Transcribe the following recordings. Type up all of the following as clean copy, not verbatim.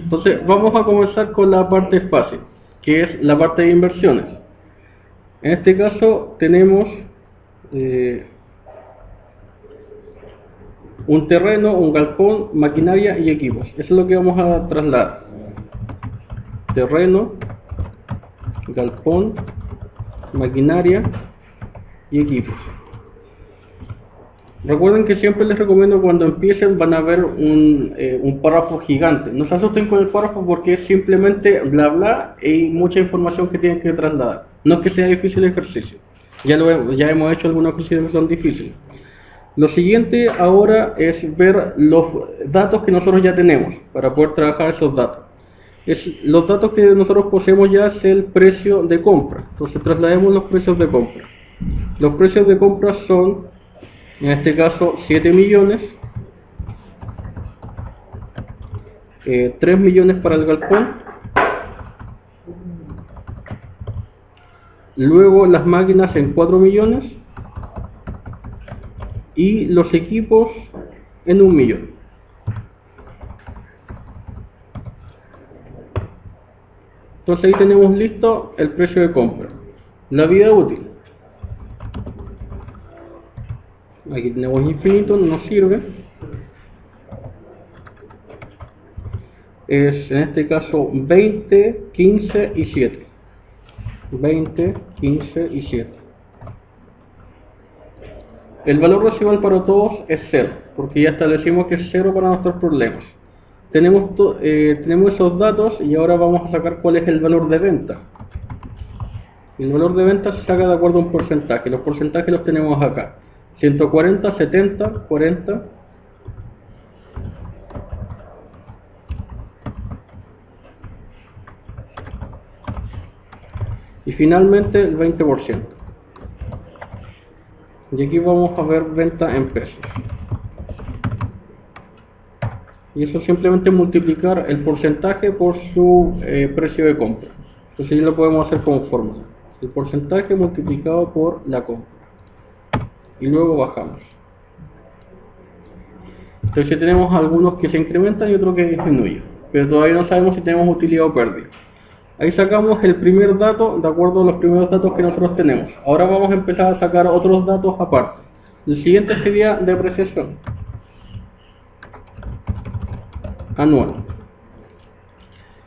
Entonces vamos a comenzar con la parte fácil, que es la parte de inversiones. En este caso tenemos un terreno, un galpón, maquinaria y equipos. Eso es lo que vamos a trasladar. Terreno, galpón, maquinaria y equipos. Recuerden que siempre les recomiendo cuando empiecen van a ver un párrafo gigante. No se asusten con el párrafo porque es simplemente bla bla y mucha información que tienen que trasladar. No es que sea difícil el ejercicio. Ya hemos hecho algunos ejercicios que son difíciles. Lo siguiente ahora es ver los datos que nosotros ya tenemos para poder trabajar esos datos. Los datos que nosotros poseemos ya es el precio de compra. Entonces traslademos los precios de compra. Los precios de compra son, en este caso, 7 millones, 3 millones para el galpón, luego las máquinas en 4 millones y los equipos en 1 millón. Entonces ahí tenemos listo el precio de compra. La vida útil. Aquí tenemos infinito, no nos sirve. Es en este caso 20, 15 y 7. 20, 15 y 7. El valor residual para todos es 0, porque ya establecimos que es 0 para nuestros problemas. Tenemos esos datos y ahora vamos a sacar cuál es el valor de venta. El valor de venta se saca de acuerdo a un porcentaje. Los porcentajes los tenemos acá. 140, 70, 40. Y finalmente el 20%. Y aquí vamos a ver venta en pesos. Y eso simplemente multiplicar el porcentaje por su precio de compra. Entonces ya lo podemos hacer como fórmula. El porcentaje multiplicado por la compra. Y luego bajamos. Entonces tenemos algunos que se incrementan y otros que disminuyen. Pero todavía no sabemos si tenemos utilidad o pérdida. Ahí sacamos el primer dato de acuerdo a los primeros datos que nosotros tenemos. Ahora vamos a empezar a sacar otros datos aparte. El siguiente sería depreciación anual.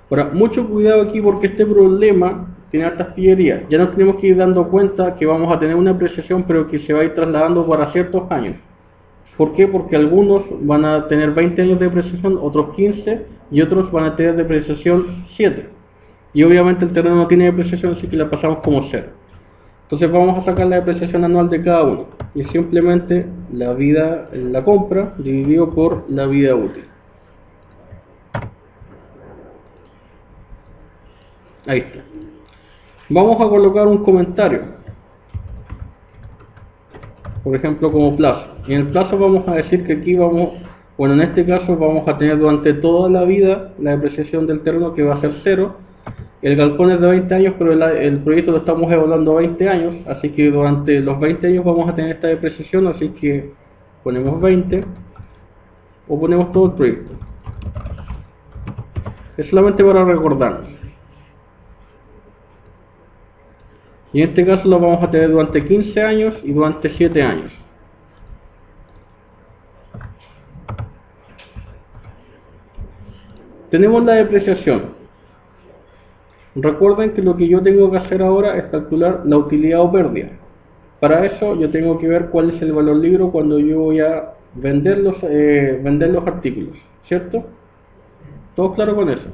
Ahora, mucho cuidado aquí porque este problema tiene altas pillerías. Ya nos tenemos que ir dando cuenta que vamos a tener una depreciación pero que se va a ir trasladando para ciertos años. ¿Por qué? Porque algunos van a tener 20 años de depreciación, otros 15 y otros van a tener depreciación 7. Y obviamente el terreno no tiene depreciación, así que la pasamos como 0. Entonces vamos a sacar la depreciación anual de cada uno. Y es simplemente la compra dividido por la vida útil. Ahí está. Vamos a colocar un comentario. Por ejemplo, como plazo. En el plazo vamos a decir que aquí en este caso vamos a tener durante toda la vida la depreciación del terreno que va a ser 0. El galpón es de 20 años, pero el proyecto lo estamos evaluando a 20 años, así que durante los 20 años vamos a tener esta depreciación, así que ponemos 20 o ponemos todo el proyecto. Es solamente para recordarnos. Y en este caso lo vamos a tener durante 15 años y durante 7 años. Tenemos la depreciación. Recuerden que lo que yo tengo que hacer ahora es calcular la utilidad o pérdida. Para eso yo tengo que ver cuál es el valor libro cuando yo voy a vender los artículos, ¿cierto? ¿Todo claro con eso?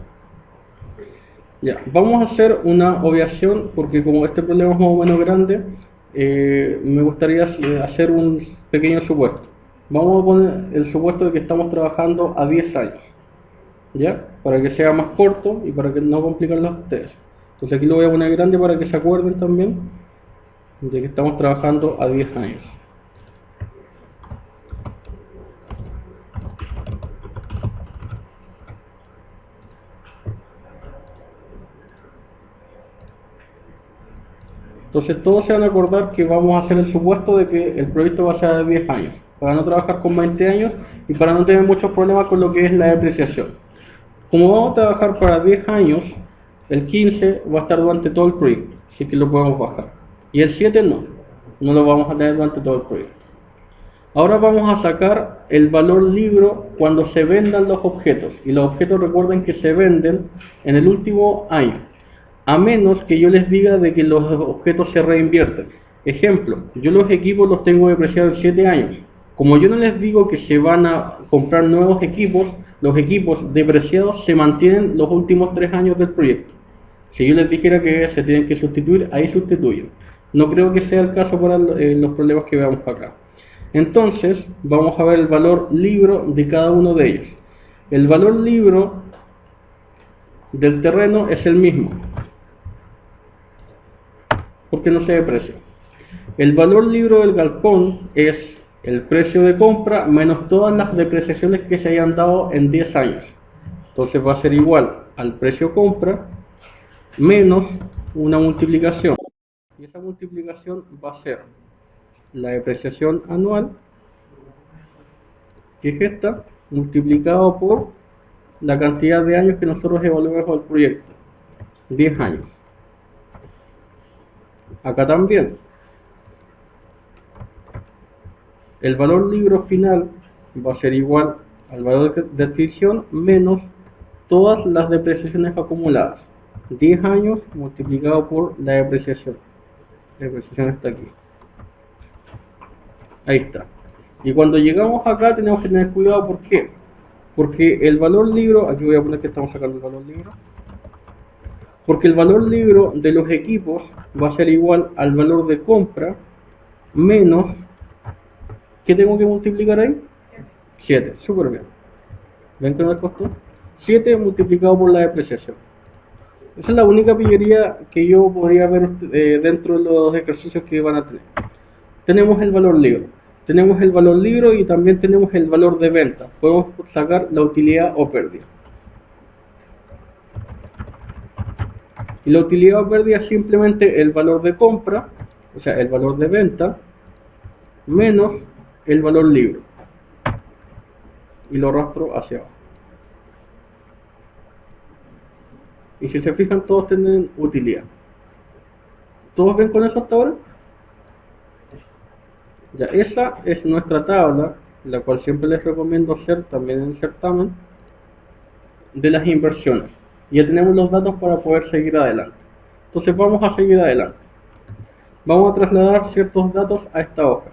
Ya, vamos a hacer una obviación porque como este problema es más o menos grande, me gustaría hacer un pequeño supuesto. Vamos a poner el supuesto de que estamos trabajando a 10 años. ¿Ya? Para que sea más corto y para que no complicarlo a ustedes. Entonces aquí lo voy a poner grande para que se acuerden también de que estamos trabajando a 10 años. Entonces todos se van a acordar que vamos a hacer el supuesto de que el proyecto va a ser de 10 años. Para no trabajar con 20 años y para no tener muchos problemas con lo que es la depreciación. Como vamos a trabajar para 10 años, el 15 va a estar durante todo el proyecto, así que lo podemos bajar. Y el 7 no lo vamos a tener durante todo el proyecto. Ahora vamos a sacar el valor libro cuando se vendan los objetos. Y los objetos, recuerden que se venden en el último año, a menos que yo les diga de que los objetos se reinvierten. Ejemplo, yo los equipos los tengo depreciados en 7 años. Como yo no les digo que se van a comprar nuevos equipos, los equipos depreciados se mantienen los últimos 3 años del proyecto. Si yo les dijera que se tienen que sustituir, ahí sustituyen. No creo que sea el caso para los problemas que veamos acá. Entonces, vamos a ver el valor libro de cada uno de ellos. El valor libro del terreno es el mismo, porque no se deprecia. El valor libro del galpón es el precio de compra menos todas las depreciaciones que se hayan dado en 10 años. Entonces va a ser igual al precio compra menos una multiplicación. Y esa multiplicación va a ser la depreciación anual, que es esta, multiplicado por la cantidad de años que nosotros evaluamos al proyecto, 10 años. Acá también, el valor libro final va a ser igual al valor de adquisición menos todas las depreciaciones acumuladas, 10 años multiplicado por la depreciación. La depreciación está aquí. Ahí está. Y cuando llegamos acá tenemos que tener cuidado. ¿Por qué? Porque el valor libro, aquí voy a poner que estamos sacando el valor libro, porque el valor libro de los equipos va a ser igual al valor de compra menos, ¿qué tengo que multiplicar ahí? 7, súper bien. ¿Ven que no es costo? 7 multiplicado por la depreciación. Esa es la única pillería que yo podría ver dentro de los ejercicios que van a tener. Tenemos el valor libro. Tenemos el valor libro y también tenemos el valor de venta. Podemos sacar la utilidad o pérdida. Y la utilidad o pérdida es simplemente el valor de compra, o sea, el valor de venta, menos el valor libro. Y lo arrastro hacia abajo. Y si se fijan, todos tienen utilidad. ¿Todos ven con eso hasta ahora? Ya, esa es nuestra tabla, la cual siempre les recomiendo hacer también en el certamen, de las inversiones. Ya tenemos los datos para poder seguir adelante. Entonces vamos a seguir adelante. Vamos a trasladar ciertos datos a esta hoja.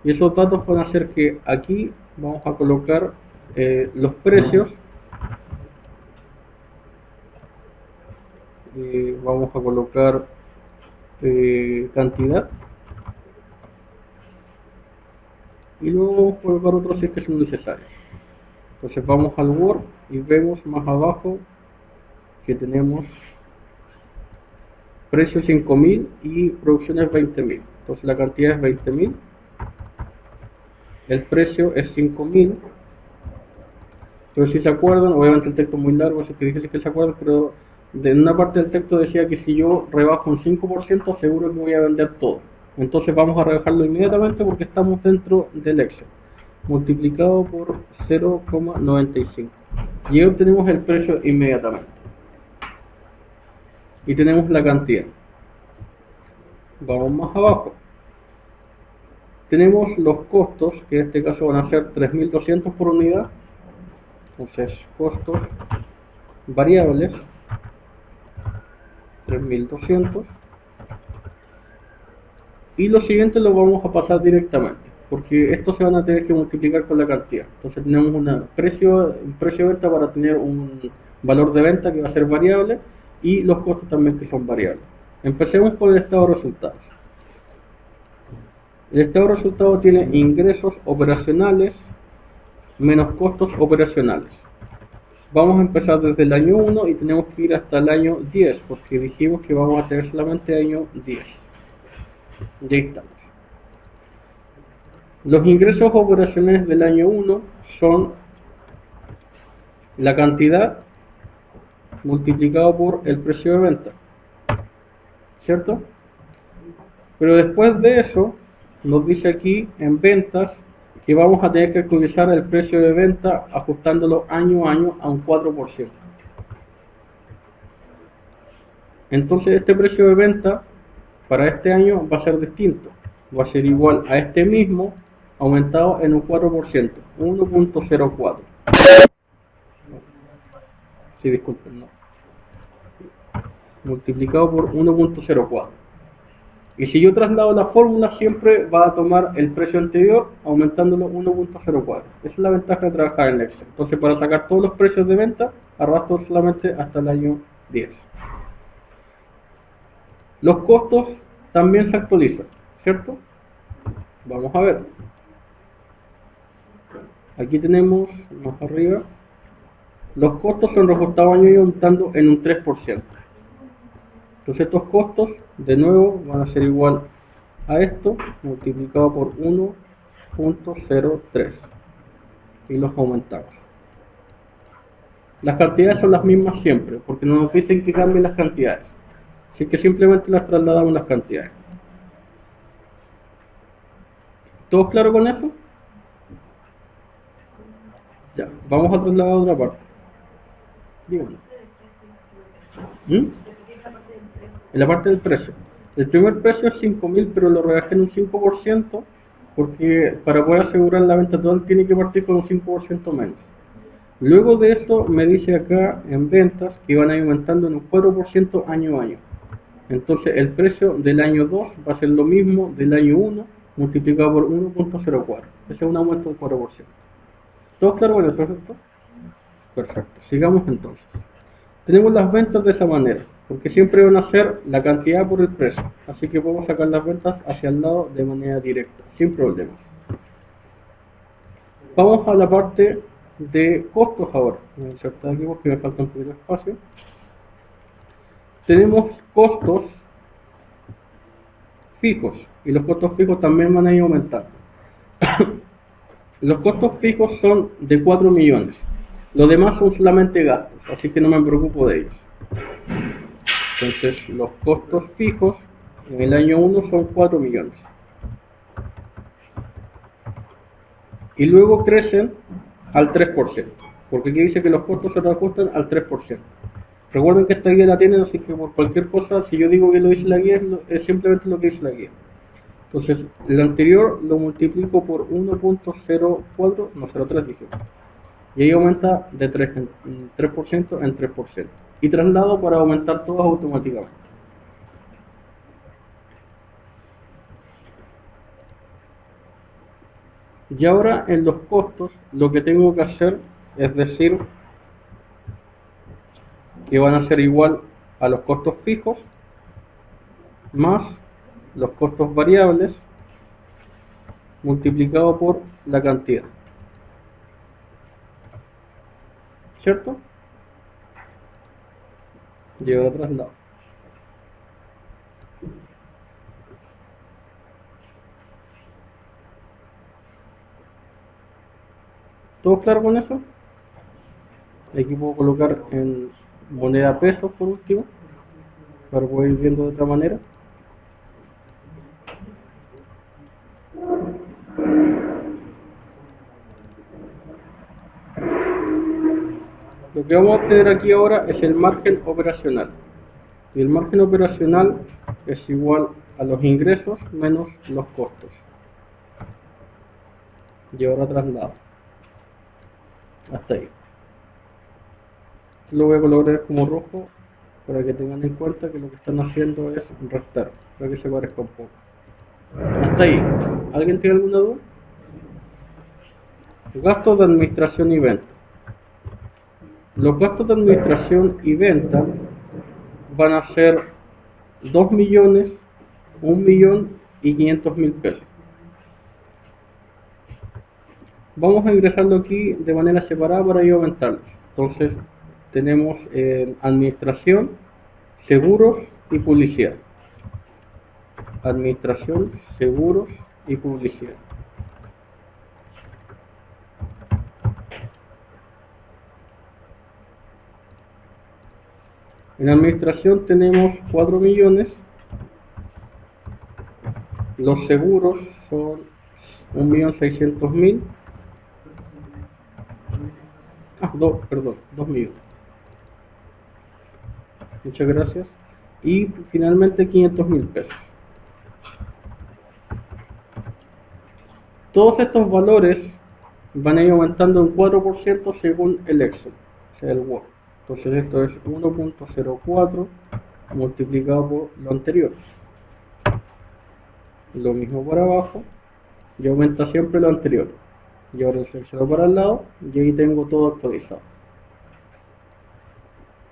Y esos datos van a hacer que aquí vamos a colocar los precios. Vamos a colocar cantidad. Y luego vamos a colocar otros si es que son necesarios. Entonces vamos al Word y vemos más abajo que tenemos precios 5.000 y producciones 20.000. Entonces la cantidad es 20.000, el precio es 5.000. Pero si se acuerdan, obviamente el texto es muy largo, así que difícil que se acuerden, pero en una parte del texto decía que si yo rebajo un 5% seguro que voy a vender todo. Entonces vamos a rebajarlo inmediatamente porque estamos dentro del Excel, multiplicado por 0,95 y obtenemos el precio inmediatamente y tenemos la cantidad. Vamos más abajo, tenemos los costos, que en este caso van a ser 3.200 por unidad. Entonces costos variables 3.200. Y lo siguiente lo vamos a pasar directamente, porque estos se van a tener que multiplicar con la cantidad. Entonces tenemos un precio de venta para tener un valor de venta que va a ser variable y los costos también que son variables. Empecemos por el estado de resultados. El estado de resultados tiene ingresos operacionales menos costos operacionales. Vamos a empezar desde el año 1 y tenemos que ir hasta el año 10, porque dijimos que vamos a tener solamente año 10. Ya estamos. Los ingresos operacionales del año 1 son la cantidad multiplicado por el precio de venta, ¿cierto? Pero después de eso nos dice aquí en ventas que vamos a tener que actualizar el precio de venta ajustándolo año a año a un 4%. Entonces este precio de venta para este año va a ser distinto, va a ser igual a este mismo aumentado en un 4%, 1.04. Sí, disculpen, no. Multiplicado por 1.04. Y si yo traslado la fórmula, siempre va a tomar el precio anterior aumentándolo 1.04. Esa es la ventaja de trabajar en Excel. Entonces, para sacar todos los precios de venta, arrastro solamente hasta el año 10. Los costos también se actualizan, ¿cierto? Vamos a ver. Aquí tenemos, más arriba, los costos son reajustados año y aumentando en un 3%. Entonces estos costos, de nuevo, van a ser igual a esto, multiplicado por 1.03. Y los aumentamos. Las cantidades son las mismas siempre, porque no nos dicen que cambien las cantidades. Así que simplemente las trasladamos las cantidades. ¿Todos claros con eso? Ya, vamos a trasladar a otra parte. Díganme. En la parte del precio. El primer precio es 5.000, pero lo rebajé en un 5%, porque para poder asegurar la venta total tiene que partir con un 5% menos. Luego de esto me dice acá en ventas que van a ir aumentando en un 4% año a año. Entonces el precio del año 2 va a ser lo mismo del año 1 multiplicado por 1.04. Ese es un aumento del 4%. ¿Todos claros con eso, perfecto? Perfecto. Sigamos entonces. Tenemos las ventas de esa manera, porque siempre van a ser la cantidad por el precio. Así que podemos sacar las ventas hacia el lado de manera directa, sin problemas. Vamos a la parte de costos ahora. Voy a insertar aquí porque me falta un poquito de espacio. Tenemos costos fijos, y los costos fijos también van a ir aumentando. Los costos fijos son de 4 millones. Los demás son solamente gastos, así que no me preocupo de ellos. Entonces, los costos fijos en el año 1 son 4 millones. Y luego crecen al 3%, porque aquí dice que los costos se reajustan al 3%. Recuerden que esta guía la tienen, así que por cualquier cosa, si yo digo que lo dice la guía, es simplemente lo que dice la guía. Entonces, el anterior lo multiplico por 1.04, no 0.3 dije. Y ahí aumenta de 3% en 3%. Y traslado para aumentar todos automáticamente. Y ahora en los costos, lo que tengo que hacer es decir que van a ser igual a los costos fijos más los costos variables multiplicado por la cantidad. ¿Cierto? Lleva a traslado. ¿Todo claro con eso? Aquí puedo colocar en moneda pesos por último, para poder ir viendo de otra manera. Lo que vamos a obtener aquí ahora es el margen operacional. Y el margen operacional es igual a los ingresos menos los costos. Y ahora traslado. Hasta ahí. Lo voy a colocar como rojo para que tengan en cuenta que lo que están haciendo es restar, para que se parezca un poco. Hasta ahí. ¿Alguien tiene alguna duda? Gastos de administración y venta. Los gastos de administración y venta van a ser 2 millones, 1 millón y 500.000 pesos. Vamos a ingresarlo aquí de manera separada para ir aumentarlos. Entonces tenemos administración, seguros y publicidad. Administración, seguros y publicidad. En administración tenemos 4 millones, los seguros son 1.600.000. Perdón, 2 millones. Muchas gracias. Y finalmente 500.000 pesos. Todos estos valores van a ir aumentando un 4% según el Excel, o sea el Word. Entonces esto es 1.04 multiplicado por lo anterior. Lo mismo por abajo, y aumenta siempre lo anterior. Y ahora el 0 para el lado, y ahí tengo todo actualizado.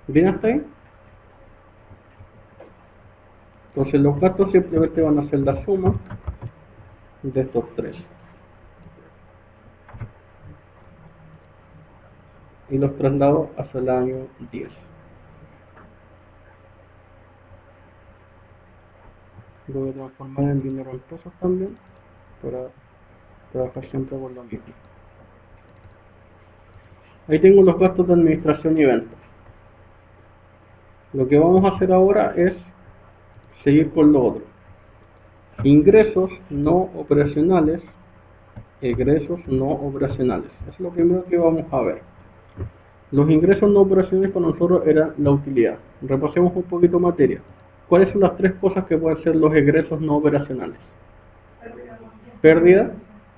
¿Bien hasta ahí? Entonces los gastos simplemente van a ser la suma de estos tres. Y los traslado hasta el año 10. Lo voy a transformar en dinero en pesos también, para trabajar siempre con lo mismo. Ahí tengo los gastos de administración y ventas. Lo que vamos a hacer ahora es seguir con lo otro. Ingresos no operacionales, egresos no operacionales. Es lo primero que vamos a ver. Los ingresos no operacionales para nosotros eran la utilidad. Repasemos un poquito materia. ¿Cuáles son las tres cosas que pueden ser los egresos no operacionales? Pérdida,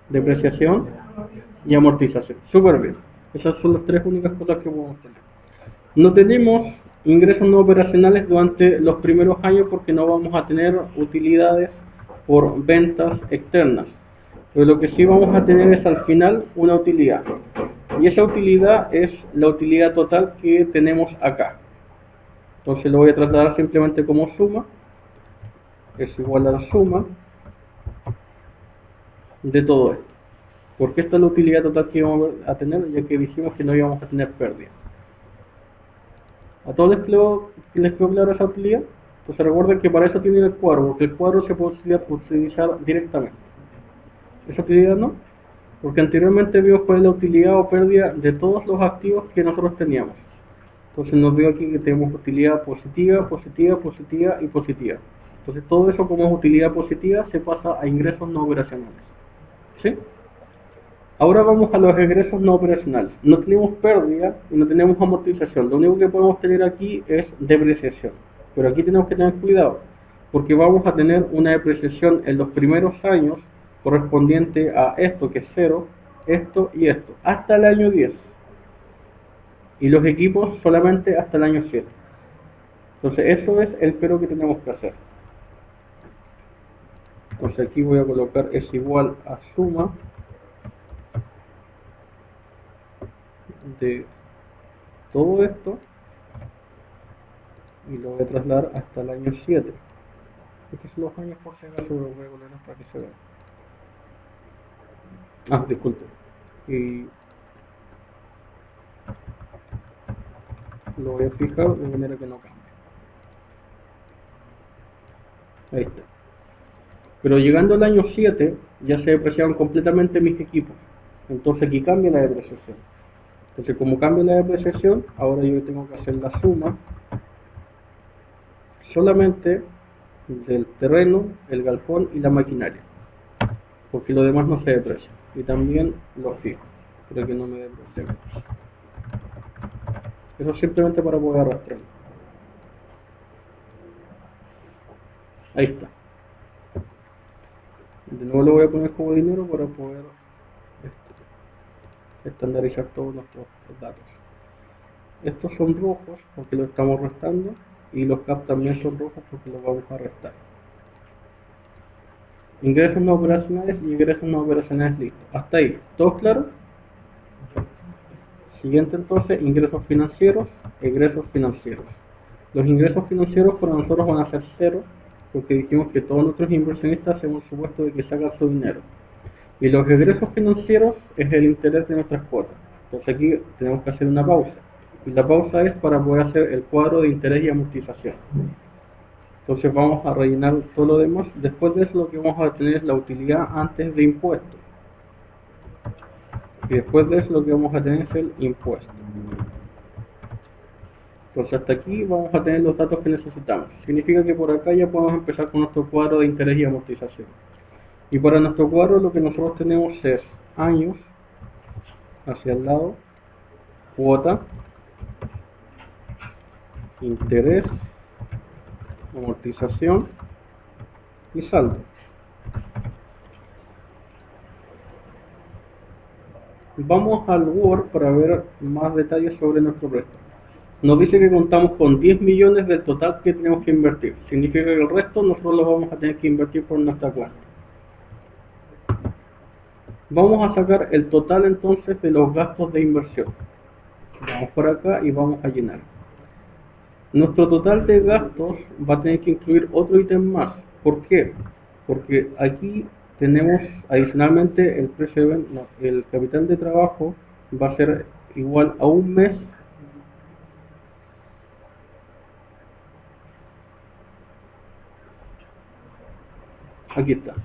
depreciación y amortización. Súper bien. Esas son las tres únicas cosas que podemos tener. No tenemos ingresos no operacionales durante los primeros años porque no vamos a tener utilidades por ventas externas. Pero lo que sí vamos a tener es al final una utilidad. Y esa utilidad es la utilidad total que tenemos acá. Entonces lo voy a trasladar simplemente como suma. Es igual a la suma de todo esto. Porque esta es la utilidad total que vamos a tener, ya que dijimos que no íbamos a tener pérdida. ¿A todos les quedó clara esa utilidad? Entonces recuerden que para eso tienen el cuadro, porque el cuadro se puede utilizar directamente. ¿Esa utilidad no? Porque anteriormente vimos cuál es la utilidad o pérdida de todos los activos que nosotros teníamos. Entonces nos veo aquí que tenemos utilidad positiva, positiva, positiva y positiva. Entonces todo eso como es utilidad positiva se pasa a ingresos no operacionales. ¿Sí? Ahora vamos a los egresos no operacionales. No tenemos pérdida y no tenemos amortización. Lo único que podemos tener aquí es depreciación. Pero aquí tenemos que tener cuidado, porque vamos a tener una depreciación en los primeros años correspondiente a esto que es 0, esto y esto, hasta el año 10. Y los equipos solamente hasta el año 7. Entonces eso es el pero que tenemos que hacer. Entonces aquí voy a colocar es igual a suma de todo esto y lo voy a trasladar hasta el año 7. Estos son los años por si acaso, lo voy a poner para que se vea. Disculpe. Y lo voy a fijar de manera que no cambie. Ahí está. Pero llegando al año 7 ya se depreciaron completamente mis equipos. Entonces aquí cambia la depreciación. Entonces como cambia la depreciación, ahora yo tengo que hacer la suma solamente del terreno, el galpón y la maquinaria. Porque lo demás no se deprecia. Y también lo fijo, para que no me deprecie. Eso simplemente para poder arrastrarlo. Ahí está. De nuevo lo voy a poner como dinero para poder estandarizar todos nuestros datos. Estos son rojos porque lo estamos restando y los CAP también son rojos porque los vamos a restar. Ingresos no operacionales y ingresos no operacionales listos. Hasta ahí, ¿todo claro? Siguiente entonces, ingresos financieros, egresos financieros. Los ingresos financieros para nosotros van a ser 0 porque dijimos que todos nuestros inversionistas hacemos el supuesto de que sacan su dinero. Y los egresos financieros es el interés de nuestras cuotas. Entonces aquí tenemos que hacer una pausa. Y la pausa es para poder hacer el cuadro de interés y amortización. Entonces vamos a rellenar todo lo demás. Después de eso lo que vamos a tener es la utilidad antes de impuestos. Y después de eso lo que vamos a tener es el impuesto. Entonces hasta aquí vamos a tener los datos que necesitamos. Significa que por acá ya podemos empezar con nuestro cuadro de interés y amortización. Y para nuestro cuadro lo que nosotros tenemos es años hacia el lado, cuota, interés, amortización y saldo. Vamos al Word para ver más detalles sobre nuestro préstamo. Nos dice que contamos con 10 millones del total que tenemos que invertir. Significa que el resto nosotros lo vamos a tener que invertir por nuestra cuenta. Vamos a sacar el total entonces de los gastos de inversión. Vamos por acá y vamos a llenar. Nuestro total de gastos va a tener que incluir otro ítem más. ¿Por qué? Porque aquí tenemos adicionalmente el precio de venta, el capital de trabajo va a ser igual a un mes aquí está.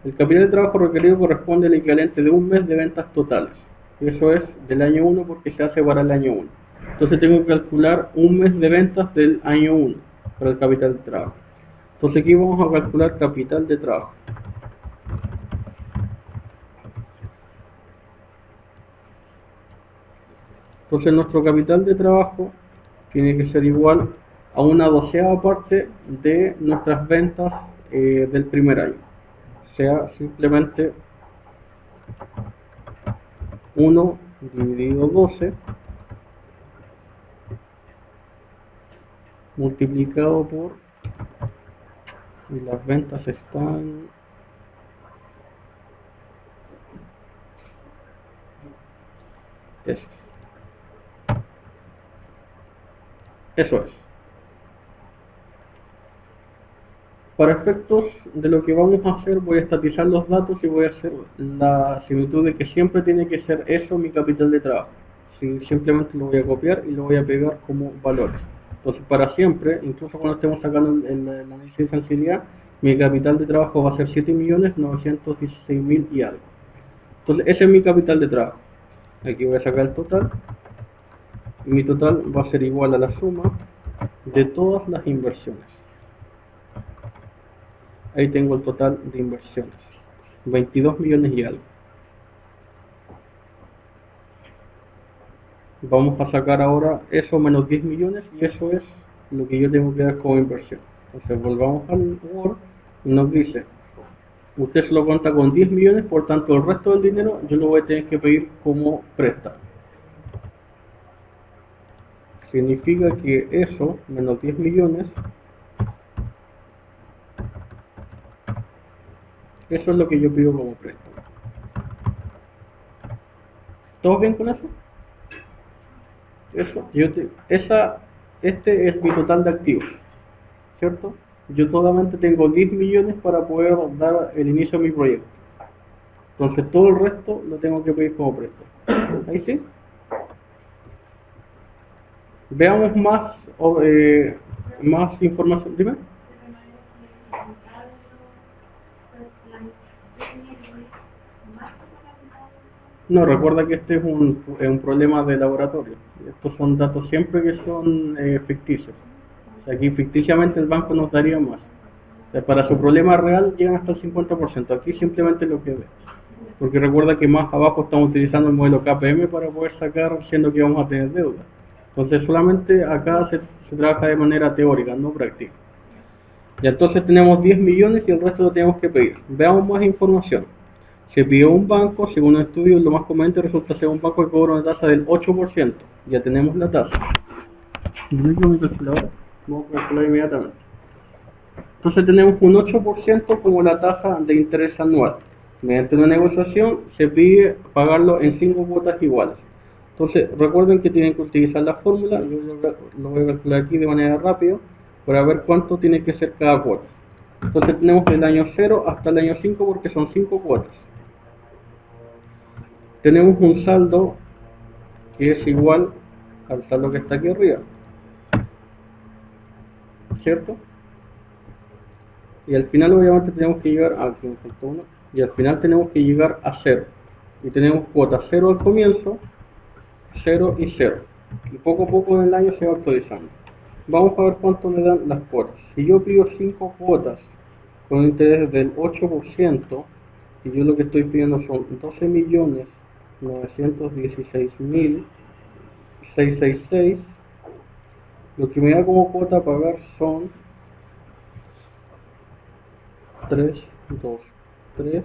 El capital de trabajo requerido corresponde al equivalente de un mes de ventas totales. Eso es del año 1 porque se hace para el año 1. Entonces tengo que calcular un mes de ventas del año 1 para el capital de trabajo. Entonces aquí vamos a calcular capital de trabajo. Entonces nuestro capital de trabajo tiene que ser igual a una 12ª parte de nuestras ventas del primer año. O sea, simplemente 1 dividido 12 multiplicado por, y las ventas están eso es. Para efectos de lo que vamos a hacer, voy a estatizar los datos y voy a hacer la similitud de que siempre tiene que ser eso mi capital de trabajo. Simplemente lo voy a copiar y lo voy a pegar como valores. Entonces para siempre, incluso cuando estemos sacando el análisis de sensibilidad, mi capital de trabajo va a ser 7.916.000 y algo. Entonces ese es mi capital de trabajo. Aquí voy a sacar el total. Y mi total va a ser igual a la suma de todas las inversiones. Ahí tengo el total de inversiones. 22 millones y algo. Vamos a sacar ahora eso menos 10 millones y eso es lo que yo tengo que dar como inversión. Entonces volvamos al Word y nos dice, usted se lo cuenta con 10 millones, por tanto el resto del dinero yo lo voy a tener que pedir como préstamo. Significa que eso menos 10 millones, eso es lo que yo pido como préstamo. ¿Todos bien con eso? Este es mi total de activos, ¿cierto? Yo solamente tengo 10 millones para poder dar el inicio a mi proyecto. Entonces todo el resto lo tengo que pedir como préstamo. ¿Ahí sí? Veamos más información. Dime. No, recuerda que este es un problema de laboratorio. Estos son datos siempre que son ficticios. O sea, aquí ficticiamente el banco nos daría más. O sea, para su problema real llegan hasta el 50%. Aquí simplemente lo que ve. Porque recuerda que más abajo estamos utilizando el modelo KPM para poder sacar, siendo que vamos a tener deuda. Entonces solamente acá se trabaja de manera teórica, no práctica. Y entonces tenemos 10 millones y el resto lo tenemos que pedir. Veamos más información. Se pidió un banco, según un estudio, lo más conveniente resulta ser un banco que cobra una tasa del 8%. Ya tenemos la tasa. Mi calculadora. Vamos a calcular inmediatamente. Entonces tenemos un 8% como la tasa de interés anual. Mediante una negociación se pide pagarlo en 5 cuotas iguales. Entonces recuerden que tienen que utilizar la fórmula. Yo lo voy a calcular aquí de manera rápida para ver cuánto tiene que ser cada cuota. Entonces tenemos del año 0 hasta el año 5 porque son 5 cuotas. Tenemos un saldo que es igual al saldo que está aquí arriba, ¿cierto? Y al final obviamente tenemos que llegar aquí me faltó uno, y al final tenemos que llegar a 0 y tenemos cuota 0 al comienzo, 0 y 0 y poco a poco en el año se va actualizando. Vamos a ver cuánto me dan las cuotas. Si yo pido 5 cuotas con un interés del 8%, y yo lo que estoy pidiendo son 12.916.666, lo que me da como cuota a pagar son 3, 2, 3,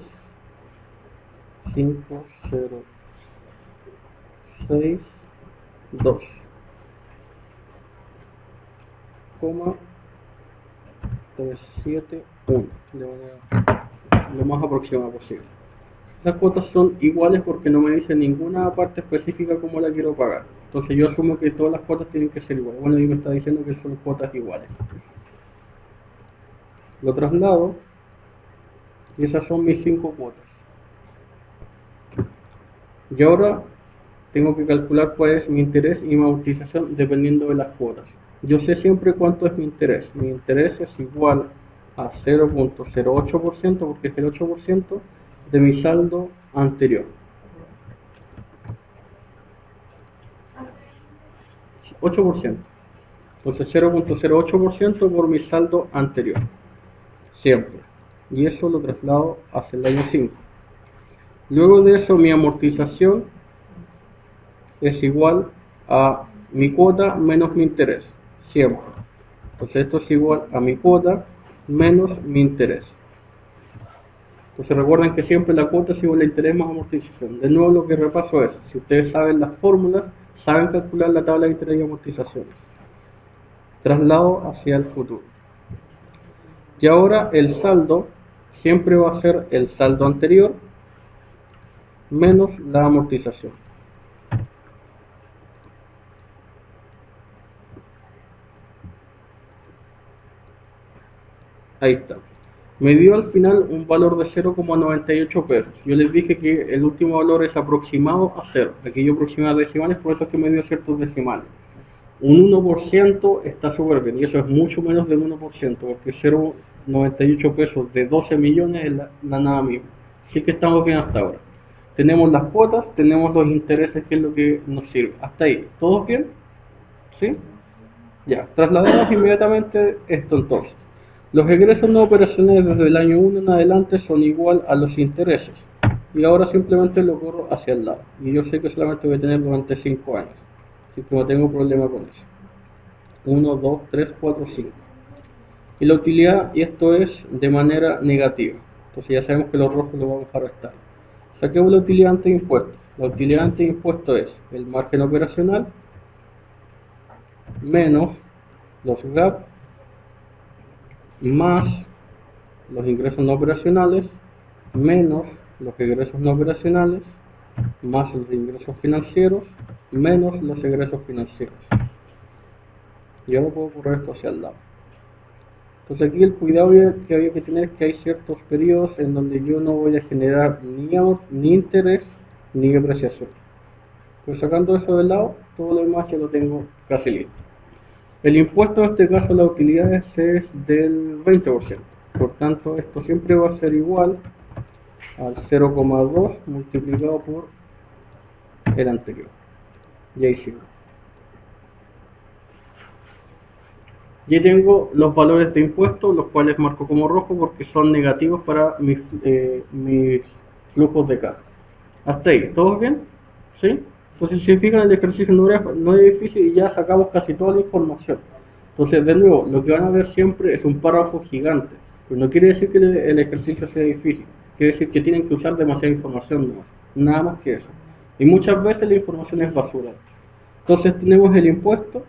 5, 0, 6, 2, coma 3, 7, 1, de manera lo más aproximada posible. Las cuotas son iguales porque no me dice ninguna parte específica cómo la quiero pagar. Entonces yo asumo que todas las cuotas tienen que ser iguales. Bueno, y me está diciendo que son cuotas iguales. Lo traslado y esas son mis 5 cuotas. Y ahora tengo que calcular cuál es mi interés y mi amortización dependiendo de las cuotas. Yo sé siempre cuánto es mi interés. Mi interés es igual a 0.08% porque es el 8% de mi saldo anterior. 8%. Entonces 0.08% por mi saldo anterior. Siempre. Y eso lo traslado hacia el año 5. Luego de eso mi amortización es igual a mi cuota menos mi interés. Siempre. Entonces esto es igual a mi cuota menos mi interés. Entonces recuerden que siempre la cuota es igual a interés más amortización. De nuevo lo que repaso es, si ustedes saben las fórmulas, saben calcular la tabla de interés y amortizaciones. Traslado hacia el futuro. Y ahora el saldo siempre va a ser el saldo anterior menos la amortización. Ahí está. Me dio al final un valor de 0,98 pesos. Yo les dije que el último valor es aproximado a 0. Aquí yo aproximaba decimales, por eso es que me dio ciertos decimales. Un 1% está súper bien, y eso es mucho menos del 1%, porque 0,98 pesos de 12 millones es la nada misma. Así que estamos bien hasta ahora. Tenemos las cuotas, tenemos los intereses, que es lo que nos sirve. Hasta ahí, ¿todos bien? ¿Sí? Ya, trasladamos inmediatamente esto entonces. Los egresos no operacionales desde el año 1 en adelante son igual a los intereses. Y ahora simplemente lo corro hacia el lado. Y yo sé que solamente voy a tener durante 5 años. Así que no tengo problema con eso. 1, 2, 3, 4, 5. Y la utilidad, y esto es de manera negativa. Entonces ya sabemos que los rojos lo vamos a restar. Saquemos la utilidad ante impuesto. La utilidad ante impuesto es el margen operacional menos los GAP más los ingresos no operacionales menos los egresos no operacionales más los ingresos financieros menos los egresos financieros. Y ahora puedo correr esto hacia el lado. Entonces aquí el cuidado que había que tener es que hay ciertos periodos en donde yo no voy a generar ni interés ni depreciación. Pues sacando eso del lado, todo lo demás ya lo tengo casi listo. El impuesto en este caso, la utilidad es del 20%. Por tanto, esto siempre va a ser igual al 0,2 multiplicado por el anterior. Y ahí sigo. Y tengo los valores de impuestos, los cuales marco como rojo porque son negativos para mis flujos de caja. Hasta ahí, ¿todos bien? ¿Sí? Entonces, si se fijan, el ejercicio no es difícil y ya sacamos casi toda la información. Entonces, de nuevo, lo que van a ver siempre es un párrafo gigante. Pero no quiere decir que el ejercicio sea difícil. Quiere decir que tienen que usar demasiada información nomás. Nada más que eso. Y muchas veces la información es basura. Entonces, tenemos el impuesto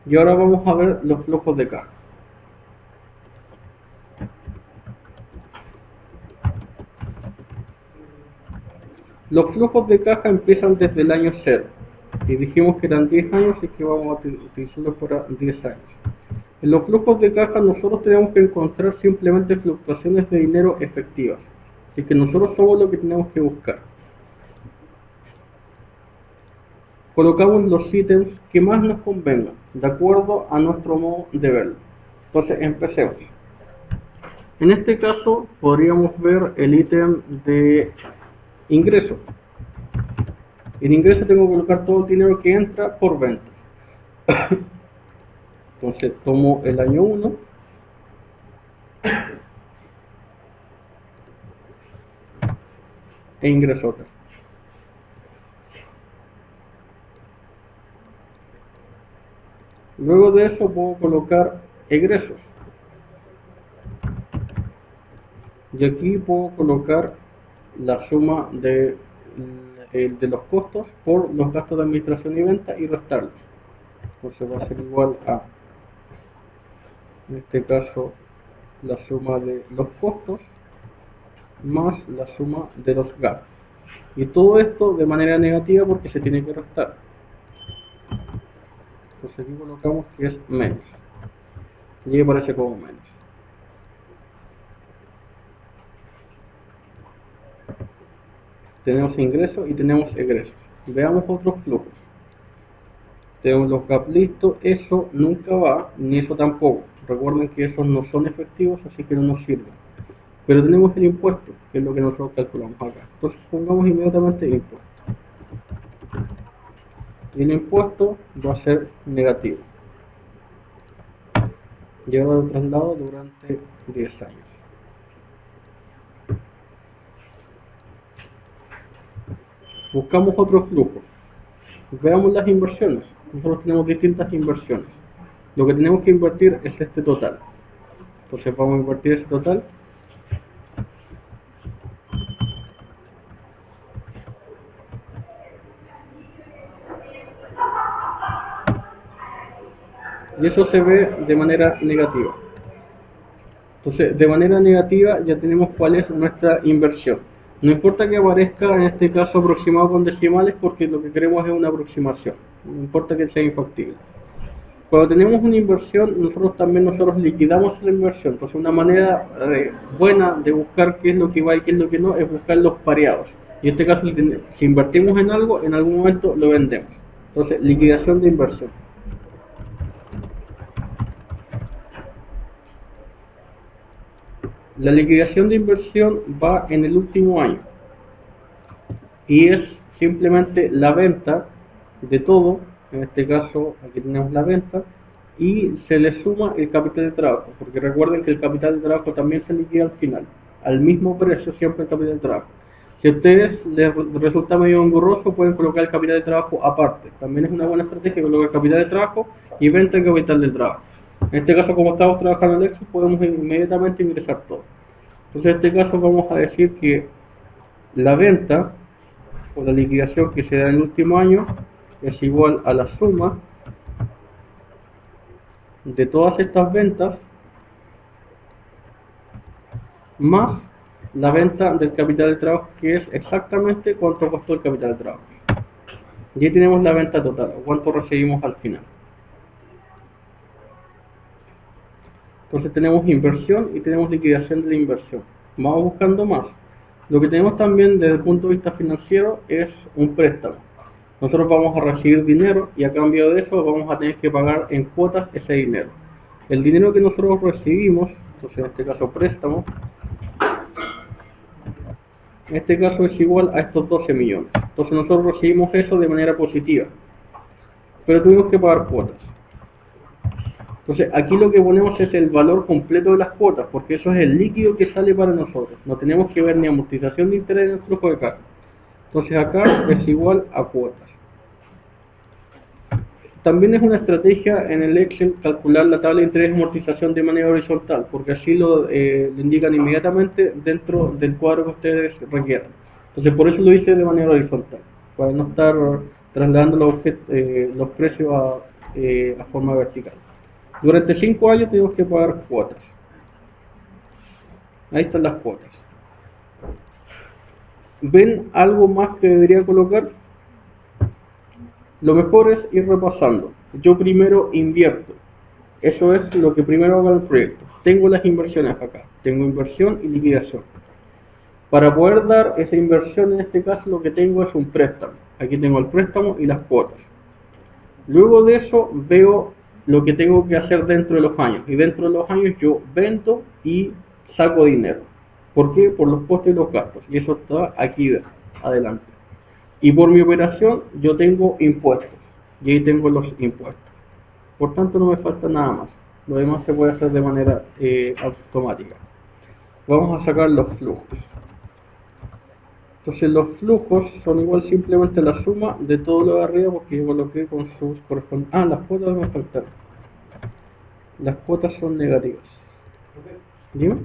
y ahora vamos a ver los flujos de caja. Los flujos de caja empiezan desde el año 0. Y dijimos que eran 10 años y que vamos a utilizarlos para 10 años. En los flujos de caja nosotros tenemos que encontrar simplemente fluctuaciones de dinero efectivas. Así que nosotros somos lo que tenemos que buscar. Colocamos los ítems que más nos convengan, de acuerdo a nuestro modo de verlo. Entonces empecemos. En este caso podríamos ver el ítem de ingreso. En ingreso tengo que colocar todo el dinero que entra por venta. Entonces tomo el año 1. e ingresos. Luego de eso puedo colocar egresos. Y aquí puedo colocar la suma de los costos por los gastos de administración y venta y restarlos. Entonces va a ser igual a, en este caso, la suma de los costos más la suma de los gastos. Y todo esto de manera negativa porque se tiene que restar. Entonces aquí colocamos que es menos. Y ahí aparece como menos. Tenemos ingresos y tenemos egresos. Veamos otros flujos. Tenemos los gap listos, eso nunca va, ni eso tampoco. Recuerden que esos no son efectivos, así que no nos sirven. Pero tenemos el impuesto, que es lo que nosotros calculamos acá. Entonces pongamos inmediatamente impuesto. Y el impuesto va a ser negativo. Lleva de traslado durante 10 años. Buscamos otro flujo. Veamos las inversiones. Nosotros tenemos distintas inversiones. Lo que tenemos que invertir es este total. Entonces vamos a invertir ese total. Y eso se ve de manera negativa. Entonces, de manera negativa ya tenemos cuál es nuestra inversión. No importa que aparezca en este caso aproximado con decimales porque lo que queremos es una aproximación. No importa que sea infactible. Cuando tenemos una inversión, nosotros liquidamos la inversión. Entonces una manera buena de buscar qué es lo que va y qué es lo que no es buscar los pareados. Y en este caso, si invertimos en algo, en algún momento lo vendemos. Entonces, liquidación de inversión. La liquidación de inversión va en el último año y es simplemente la venta de todo, en este caso aquí tenemos la venta y se le suma el capital de trabajo, porque recuerden que el capital de trabajo también se liquida al final, al mismo precio siempre el capital de trabajo. Si a ustedes les resulta medio engorroso, pueden colocar el capital de trabajo aparte. También es una buena estrategia colocar capital de trabajo y venta en capital del trabajo. En este caso, como estamos trabajando en Excel, podemos inmediatamente ingresar todo. Entonces, en este caso vamos a decir que la venta o la liquidación que se da en el último año es igual a la suma de todas estas ventas más la venta del capital de trabajo, que es exactamente cuánto costó el capital de trabajo. Y ahí tenemos la venta total, o cuánto recibimos al final. Entonces tenemos inversión y tenemos liquidación de la inversión. Vamos buscando más. Lo que tenemos también desde el punto de vista financiero es un préstamo. Nosotros vamos a recibir dinero y a cambio de eso vamos a tener que pagar en cuotas ese dinero. El dinero que nosotros recibimos, entonces en este caso préstamo, en este caso es igual a estos 12 millones. Entonces nosotros recibimos eso de manera positiva, pero tuvimos que pagar cuotas. Entonces aquí lo que ponemos es el valor completo de las cuotas, porque eso es el líquido que sale para nosotros. No tenemos que ver ni amortización de interés ni el flujo de caja. Entonces acá es igual a cuotas. También es una estrategia en el Excel calcular la tabla de interés y amortización de manera horizontal, porque así lo indican inmediatamente dentro del cuadro que ustedes requieran. Entonces por eso lo hice de manera horizontal, para no estar trasladando los precios a forma vertical. Durante 5 años tenemos que pagar cuotas. Ahí están las cuotas. ¿Ven algo más que debería colocar? Lo mejor es ir repasando. Yo primero invierto. Eso es lo que primero hago en el proyecto. Tengo las inversiones acá. Tengo inversión y liquidación. Para poder dar esa inversión, en este caso lo que tengo es un préstamo. Aquí tengo el préstamo y las cuotas. Luego de eso veo lo que tengo que hacer dentro de los años. Y dentro de los años yo vendo y saco dinero. ¿Por qué? Por los costos y los gastos. Y eso está aquí adelante. Y por mi operación yo tengo impuestos. Y ahí tengo los impuestos. Por tanto no me falta nada más. Lo demás se puede hacer de manera automática. Vamos a sacar los flujos. Entonces los flujos son igual simplemente la suma de todo lo de arriba, porque yo coloqué con sus correspondientes. Ah, las cuotas me faltaron. Las cuotas son negativas. ¿Dime?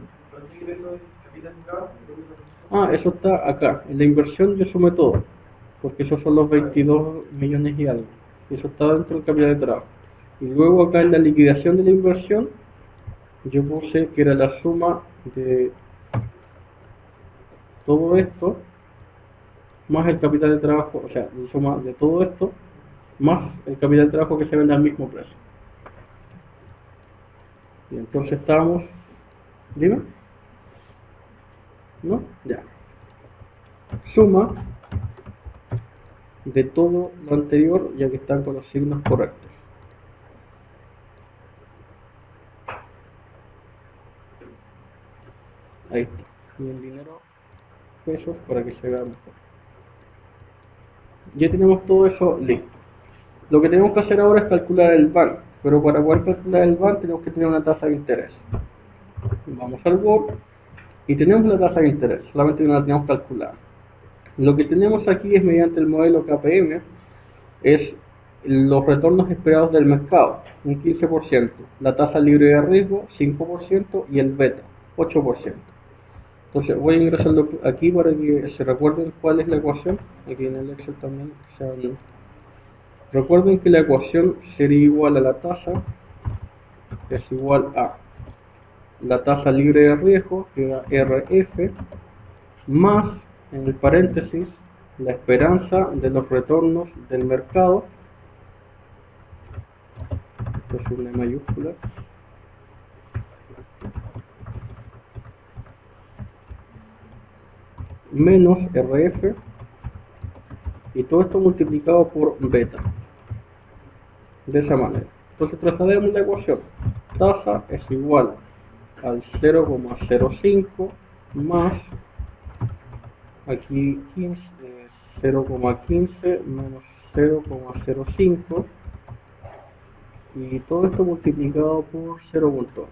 Ah, eso está acá. En la inversión yo sumé todo, porque esos son los 22 millones y algo. Eso está dentro del capital de trabajo. Y luego acá en la liquidación de la inversión, yo puse que era la suma de todo esto, más el capital de trabajo, o sea, la suma de todo esto, más el capital de trabajo que se vende al mismo precio. Y entonces estamos, dime, ¿no? Ya. Suma de todo lo anterior, ya que están con los signos correctos. Ahí está. Y en dinero, pesos, para que se vea mejor. Ya tenemos todo eso listo. Lo que tenemos que hacer ahora es calcular el BAN, pero para poder calcular el BAN tenemos que tener una tasa de interés. Vamos al Word y tenemos la tasa de interés, solamente no la tenemos calculada. Lo que tenemos aquí es mediante el modelo KPM, es los retornos esperados del mercado, un 15%, la tasa libre de riesgo, 5% y el beta, 8%. Entonces voy a ingresarlo aquí para que se recuerden cuál es la ecuación, aquí en el Excel también. Recuerden que la ecuación sería igual a la tasa, es igual a la tasa libre de riesgo, que era RF, más, en el paréntesis, la esperanza de los retornos del mercado, esto es una mayúscula, menos RF, y todo esto multiplicado por beta, de esa manera. Entonces traslademos la ecuación, tasa es igual al 0,05 más aquí 0,15 menos 0,05 y todo esto multiplicado por 0,8,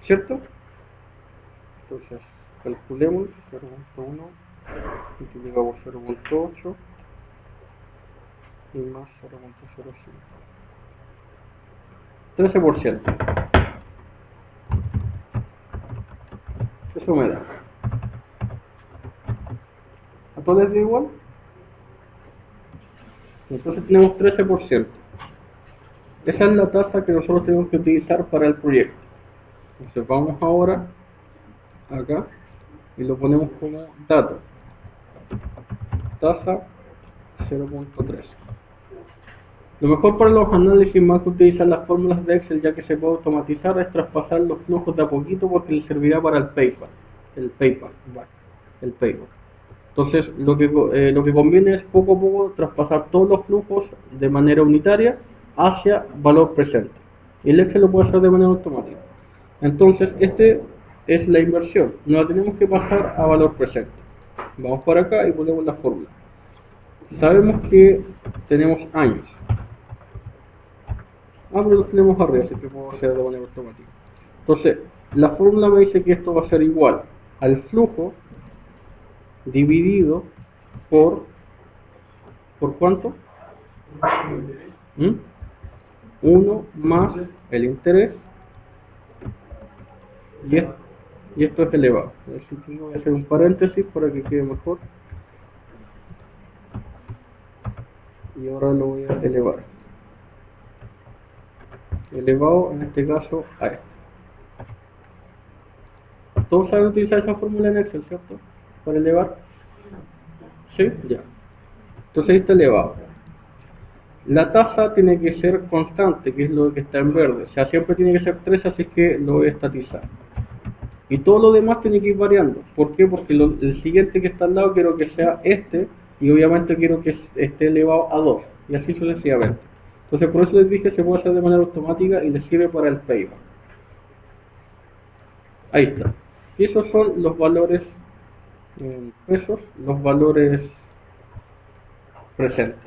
¿cierto? Entonces calculemos 0,1 multiplicado por 0,8 y más 0,05, 13%. Eso me da. ¿A todos les da igual? Entonces tenemos 13%. Esa es la tasa que nosotros tenemos que utilizar para el proyecto. Entonces vamos ahora acá y lo ponemos como dato. Tasa 0.3. Lo mejor para los análisis más que utilizar las fórmulas de Excel, ya que se puede automatizar, es traspasar los flujos de a poquito porque les servirá para el PayPal. El PayPal. Entonces lo que conviene es poco a poco traspasar todos los flujos de manera unitaria hacia valor presente. Y el Excel lo puede hacer de manera automática. Entonces este es la inversión, no la tenemos que pasar a valor presente. Vamos para acá y ponemos la fórmula. Sabemos que tenemos años. Pero lo tenemos arriba, así que puedo hacer de manera automática. Entonces, la fórmula me dice que esto va a ser igual al flujo dividido ¿por cuánto? 1 más el interés, y esto es elevado. Así que voy a hacer un paréntesis para que quede mejor. Y ahora lo voy a elevar. Elevado en este caso a esto. Todos saben utilizar esa fórmula en Excel, ¿cierto? Para elevar. ¿Sí? Ya. Entonces ahí está elevado. La tasa tiene que ser constante, que es lo que está en verde. O sea, siempre tiene que ser 3, así que lo voy a estatizar. Y todo lo demás tiene que ir variando. ¿Por qué? Porque el siguiente que está al lado quiero que sea este, y obviamente quiero que esté elevado a 2, y así sucesivamente. Entonces por eso les dije que se puede hacer de manera automática y les sirve para el payback. Ahí está. Y esos son los valores en pesos, los valores presentes.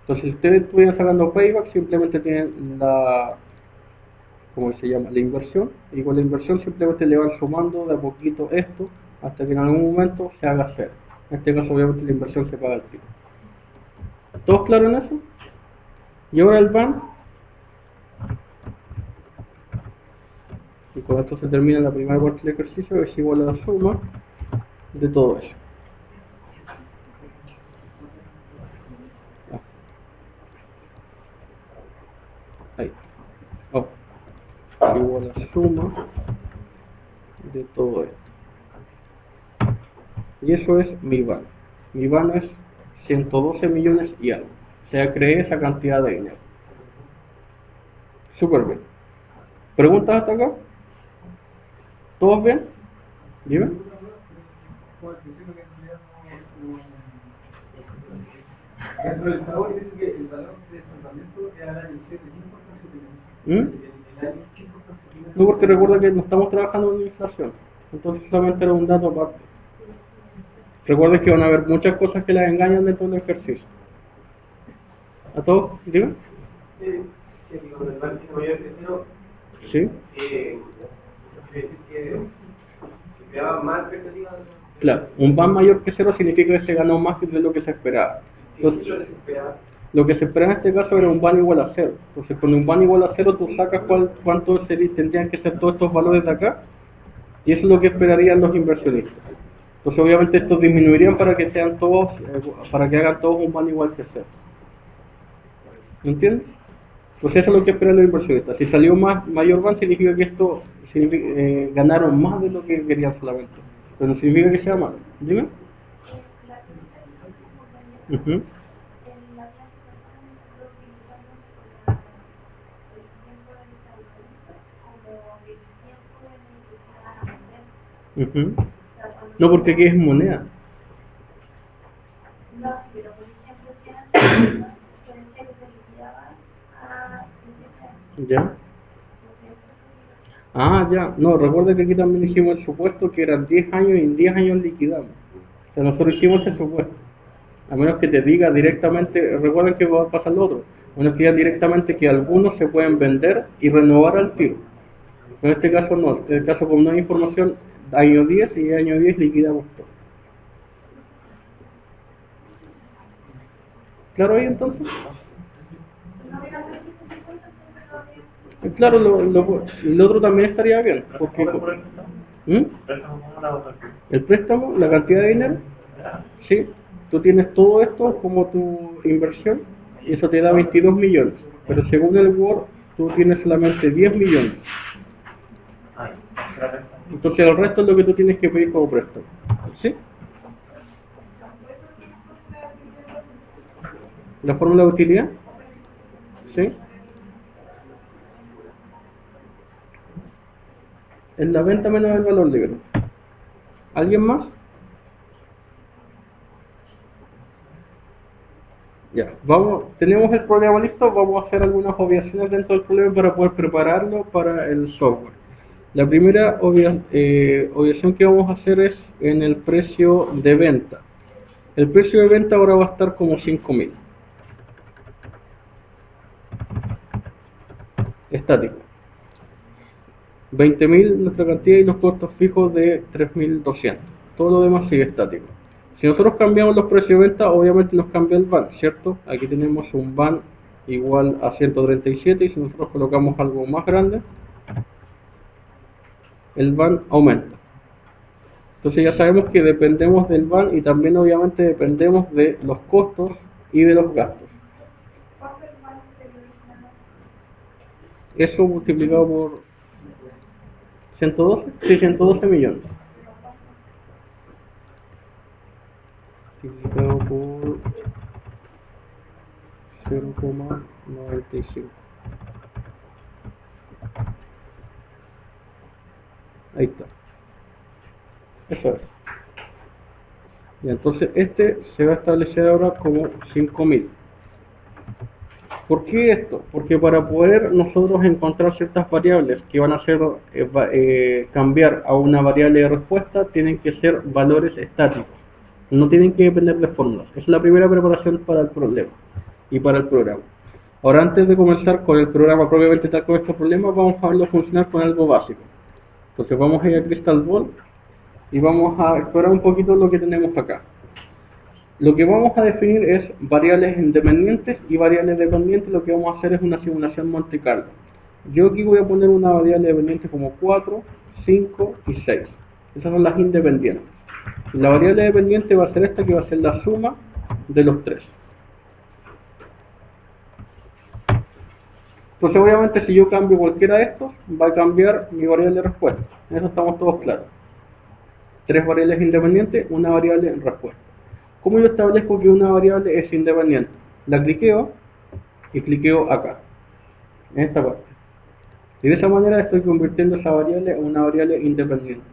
Entonces si ustedes estuvieran sacando payback, simplemente tienen la, ¿cómo se llama? La inversión, y con la inversión simplemente le van sumando de a poquito esto hasta que en algún momento se haga cero. En este caso obviamente la inversión se paga al tiro. ¿Todos claros en eso? Y ahora el van, y con esto se termina la primera parte del ejercicio, es igual a la suma de todo eso. Ahí. Oh. Igual a la suma de todo esto. Y eso es mi van. Mi van es 112 millones y algo. O sea, creé esa cantidad de dinero. Súper bien. ¿Preguntas hasta acá? ¿Todos bien? Dime. Dentro del pago dice que el valor de tratamiento es al año 7, No, porque recuerda que no estamos trabajando en inflación. Entonces solamente era un dato aparte. Recuerden que van a haber muchas cosas que las engañan dentro del ejercicio. ¿A todos? Dime. Con el banco mayor que cero, Sí. se creaba más expectativas. Claro, un van mayor que cero significa que se ganó más de lo que se esperaba. Entonces, lo que se esperaba en este caso era un van igual a cero. Entonces, con un van igual a cero, tú sacas cuánto tendrían que ser todos estos valores de acá, y eso es lo que esperarían los inversionistas. Entonces, obviamente, estos disminuirían para que sean todos, para que hagan todos un van igual que cero. ¿Me entiendes? Pues eso es lo que esperan los inversionistas. Si salió mayor van, significa que esto ganaron más de lo que querían solamente. Pero no significa que sea malo. Dime. Uh-huh. Uh-huh. No, porque aquí es moneda. ¿Ya? Ah, ya. No, recuerda que aquí también hicimos el supuesto que eran 10 años y en 10 años liquidamos. O sea, nosotros hicimos ese supuesto. A menos que te diga directamente, recuerden que va a pasar lo otro. A menos que diga directamente que algunos se pueden vender y renovar al tiro. En este caso no. En este caso, como no hay información, año 10 y año 10 liquidamos todo. ¿Claro ahí entonces? Claro, el otro también estaría bien. Porque, ¿Mm? El préstamo, la cantidad de dinero, sí, tú tienes todo esto como tu inversión y eso te da 22 millones. Pero según el Word, tú tienes solamente 10 millones. Entonces el resto es lo que tú tienes que pedir como préstamo. ¿Sí? ¿La fórmula de utilidad? ¿Sí? Es la venta menos el valor libre. ¿Alguien más? Ya, tenemos el programa listo, vamos a hacer algunas obviaciones dentro del problema para poder prepararlo para el software. La primera obviación que vamos a hacer es en el precio de venta. El precio de venta ahora va a estar como 5.000. Estático. 20.000 nuestra cantidad y los costos fijos de 3.200. Todo lo demás sigue estático. Si nosotros cambiamos los precios de venta, obviamente nos cambia el van, ¿cierto? Aquí tenemos un van igual a 137 y si nosotros colocamos algo más grande, el van aumenta. Entonces ya sabemos que dependemos del van y también obviamente dependemos de los costos y de los gastos. Eso multiplicado por 112, sí, 112 millones. Multiplicado por 0,95. Ahí está. Eso es. Y entonces este se va a establecer ahora como 5.000. ¿Por qué esto? Porque para poder nosotros encontrar ciertas variables que van a hacer cambiar a una variable de respuesta, tienen que ser valores estáticos. No tienen que depender de fórmulas. Esa es la primera preparación para el problema y para el programa. Ahora, antes de comenzar con el programa propiamente tal con estos problemas, vamos a verlo funcionar con algo básico. Entonces vamos a ir a Crystal Ball y vamos a explorar un poquito lo que tenemos acá. Lo que vamos a definir es variables independientes y variables dependientes. Lo que vamos a hacer es una simulación Monte Carlo. Yo aquí voy a poner una variable dependiente como 4, 5 y 6. Esas son las independientes. Y la variable dependiente va a ser esta, que va a ser la suma de los tres. Entonces obviamente si yo cambio cualquiera de estos, va a cambiar mi variable de respuesta. En eso estamos todos claros. Tres variables independientes, una variable en respuesta. ¿Cómo yo establezco que una variable es independiente? La cliqueo y cliqueo acá, en esta parte. Y de esa manera estoy convirtiendo esa variable en una variable independiente.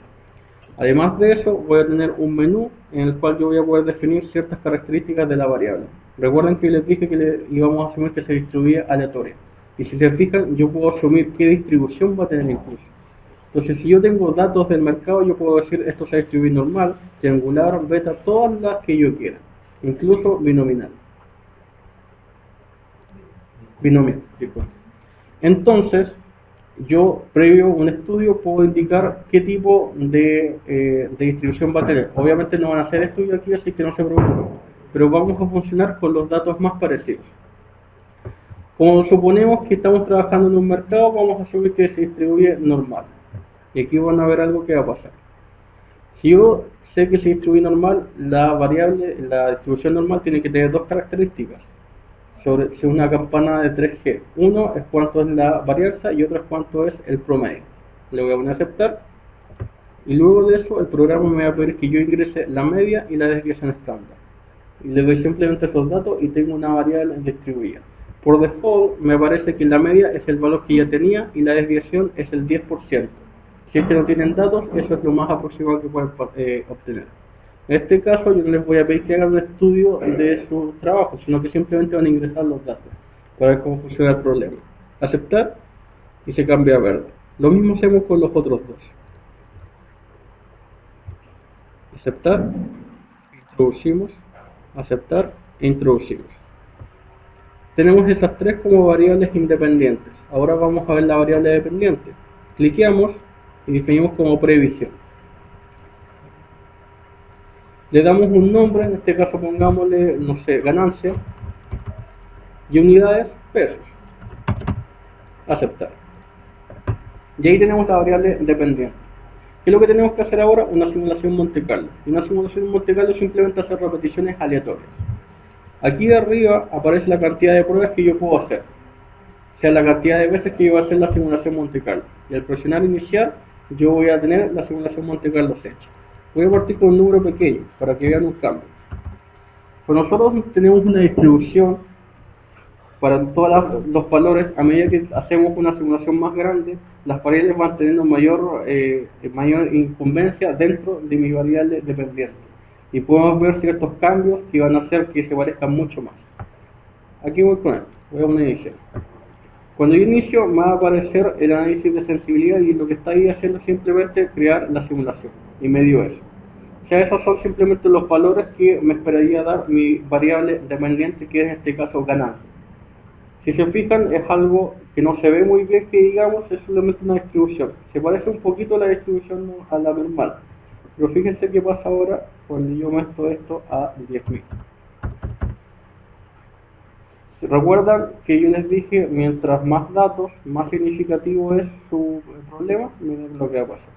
Además de eso, voy a tener un menú en el cual yo voy a poder definir ciertas características de la variable. Recuerden que les dije que íbamos a asumir que se distribuye aleatoria. Y si se fijan, yo puedo asumir qué distribución va a tener incluso. Entonces, si yo tengo datos del mercado, yo puedo decir esto se distribuye normal, triangular, beta, todas las que yo quiera, incluso binominal. Binomial, disculpen. Entonces, yo, previo a un estudio, puedo indicar qué tipo de distribución va a tener. Obviamente no van a hacer estudio aquí, así que no se preocupen. Pero vamos a funcionar con los datos más parecidos. Como suponemos que estamos trabajando en un mercado, vamos a asumir que se distribuye normal. Y aquí van a ver algo que va a pasar. Si yo sé que se distribuye normal, la distribución normal tiene que tener dos características. Sobre una campana de 3G. Uno es cuánto es la varianza y otro es cuánto es el promedio. Le voy a poner a aceptar. Y luego de eso, el programa me va a pedir que yo ingrese la media y la desviación estándar. Y le doy simplemente esos datos y tengo una variable distribuida. Por default, me parece que la media es el valor que ya tenía y la desviación es el 10%. Si es que no tienen datos, eso es lo más aproximado que pueden obtener. En este caso, yo no les voy a pedir que hagan un estudio de su trabajo, sino que simplemente van a ingresar los datos para ver cómo funciona el problema. Aceptar y se cambia a verde. Lo mismo hacemos con los otros dos. Aceptar, introducimos, aceptar e introducimos. Tenemos estas tres como variables independientes. Ahora vamos a ver la variable dependiente. Cliqueamos y definimos como previsión. Le damos un nombre, en este caso pongámosle, no sé, ganancia, y unidades, pesos. Aceptar. Y ahí tenemos la variable dependiente. ¿Qué es lo que tenemos que hacer ahora? Una simulación Monte Carlo. Y una simulación Monte Carlo simplemente hacer repeticiones aleatorias. Aquí de arriba aparece la cantidad de pruebas que yo puedo hacer. O sea, la cantidad de veces que yo voy a hacer la simulación Monte Carlo. Y al presionar iniciar, yo voy a tener la simulación Monte Carlo hecha. Voy a partir con un número pequeño, para que vean un cambio. Pues nosotros tenemos una distribución para todos los valores. A medida que hacemos una simulación más grande, las variables van teniendo mayor incumbencia dentro de mi variable dependiente. Y podemos ver ciertos cambios que van a hacer que se parezcan mucho más. Aquí voy con esto, voy a iniciar. Cuando yo inicio, me va a aparecer el análisis de sensibilidad y lo que está ahí haciendo es simplemente crear la simulación. Y me dio eso. O sea, esos son simplemente los valores que me esperaría dar mi variable dependiente, que es en este caso ganancia. Si se fijan, es algo que no se ve muy bien, que digamos, es simplemente una distribución. Se parece un poquito a la distribución a la normal. Pero fíjense qué pasa ahora cuando yo meto esto a 10.000. ¿Recuerdan que yo les dije, mientras más datos, más significativo es su problema? Miren lo que va a pasar.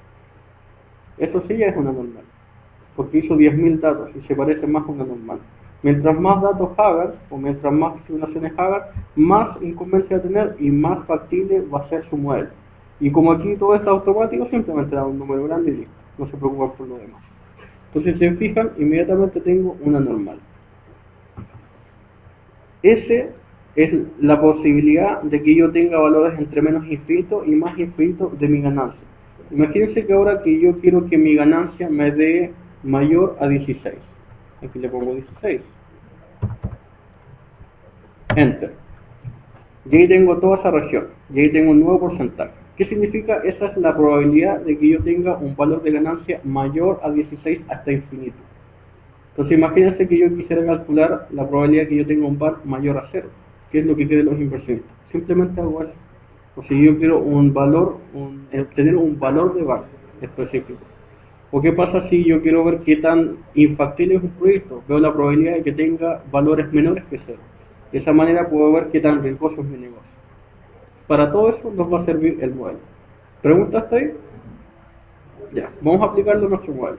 Eso sí ya es una normal, porque hizo 10.000 datos y se parece más a una normal. Mientras más datos hagan, o mientras más simulaciones hagan, más incumbencia va a tener y más factible va a ser su modelo. Y como aquí todo está automático, simplemente da un número grande y listo. No se preocupan por lo demás. Entonces, si se fijan, inmediatamente tengo una normal. Ese es la posibilidad de que yo tenga valores entre menos infinito y más infinito de mi ganancia. Imagínense que ahora que yo quiero que mi ganancia me dé mayor a 16. Aquí le pongo 16. Enter. Y ahí tengo toda esa región. Y ahí tengo un nuevo porcentaje. ¿Qué significa? Esa es la probabilidad de que yo tenga un valor de ganancia mayor a 16 hasta infinito. Entonces imagínense que yo quisiera calcular la probabilidad de que yo tenga un bar mayor a 0. ¿Qué es lo que quieren los inversionistas? Simplemente hago eso. O si yo quiero un valor, obtener un valor de bar específico. ¿O qué pasa si yo quiero ver qué tan infactible es un proyecto? Veo la probabilidad de que tenga valores menores que cero. De esa manera puedo ver qué tan riesgoso es mi negocio. Para todo eso nos va a servir el modelo. ¿Preguntas hasta ahí? Ya, vamos a aplicarlo a nuestro modelo.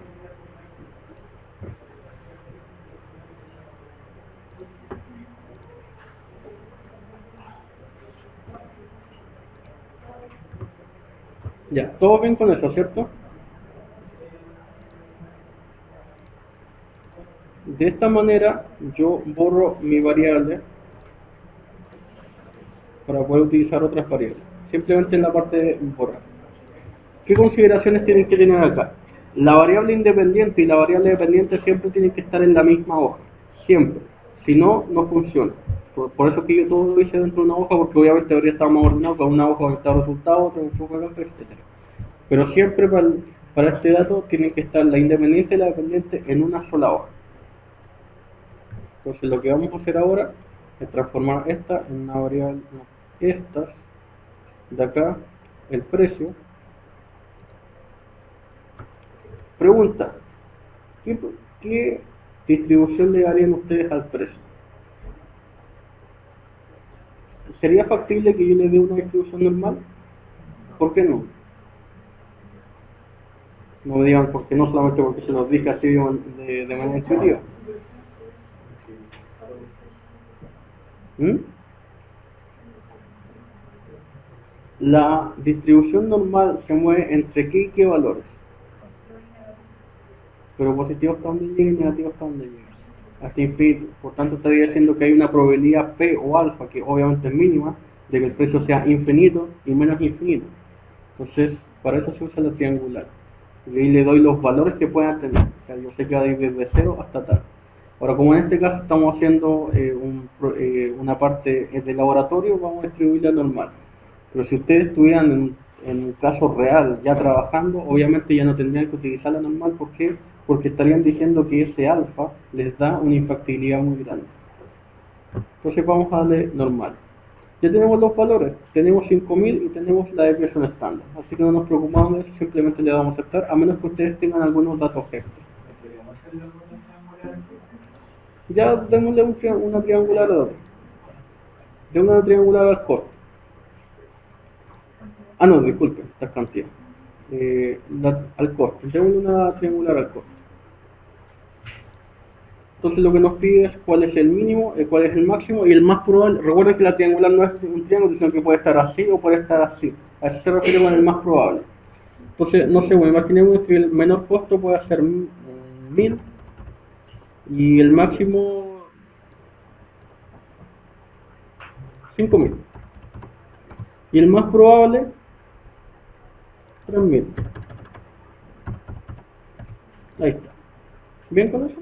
Ya, todo bien con eso, ¿cierto? De esta manera yo borro mi variable para poder utilizar otras variables. Simplemente en la parte de borrar. ¿Qué consideraciones tienen que tener acá? La variable independiente y la variable dependiente siempre tienen que estar en la misma hoja. Siempre. Si no, no funciona. Por eso que yo todo lo hice dentro de una hoja, porque obviamente debería estar más ordenado, con una hoja donde está el resultado, otra en su hoja, etc. Pero siempre para este dato tienen que estar la independiente y la dependiente en una sola hoja. Entonces lo que vamos a hacer ahora es transformar esta en una variable, estas de acá, el precio. Pregunta, ¿qué distribución le darían ustedes al precio? ¿Sería factible que yo le dé una distribución normal? ¿Por qué no? No me digan porque no, solamente porque se los dije así de manera intuitiva. La distribución normal se mueve entre qué y qué valores. Pero positivo hasta donde llegue y negativo hasta donde llegue. Hasta infinito. Por tanto estaría diciendo que hay una probabilidad P o alfa, que obviamente es mínima, de que el precio sea infinito y menos infinito. Entonces, para eso se usa la triangular. Y ahí le doy los valores que puedan tener. O sea, yo sé que va a ir desde 0 hasta tal. Ahora, como en este caso estamos haciendo una parte de laboratorio, vamos a distribuirla normal. Pero si ustedes estuvieran en un caso real ya trabajando, obviamente ya no tendrían que utilizar la normal. ¿Por qué? Porque estarían diciendo que ese alfa les da una infactibilidad muy grande. Entonces vamos a darle normal. Ya tenemos los valores, tenemos 5000 y tenemos la desviación estándar. Así que no nos preocupamos de eso, simplemente le damos a aceptar, a menos que ustedes tengan algunos datos extras. Ya démosle una triangular a otra. De una triangular al corto. Ah, no, disculpen, estas cantidades. Al corto, démosle una triangular al corto. Entonces lo que nos pide es cuál es el mínimo, cuál es el máximo y el más probable. Recuerden que la triangular no es un triángulo, sino que puede estar así o puede estar así. A eso se refiere con el más probable. Entonces, no sé, bueno, imaginemos que el menor costo puede ser 1000 y el máximo 5000. Y el más probable 3000. Ahí está. ¿Bien con eso?